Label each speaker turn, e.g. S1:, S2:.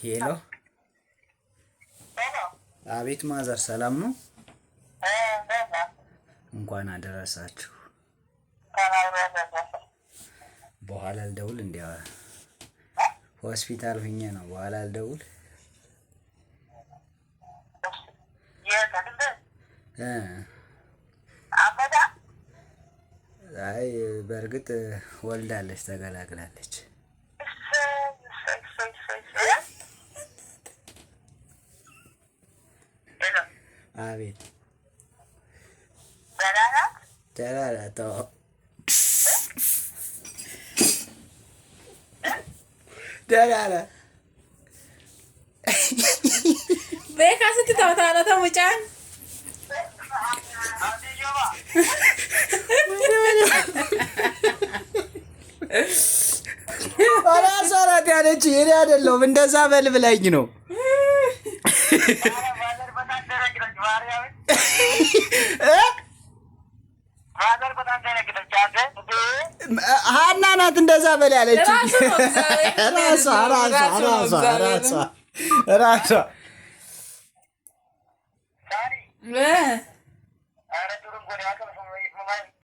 S1: ሄሎ አቤት ማዘር ሰላም ነው? እንኳን አደረሳችሁ። በኋላ ልደውል እንዲያ ሆስፒታል ሆኜ ነው። በኋላ ልደውል አይ በእርግጥ ወልዳለች፣ ተገላግላለች። አቤት ደህና ናት። ደህና ናት።
S2: ቤካ ስትታውታለ ተሙጫን
S1: እራሷ ናት ያለችኝ፣ እኔ አይደለሁም። እንደዛ በል ብላኝ ነው። ሀና ናት እንደዛ በል ያለችኝ። ራሷ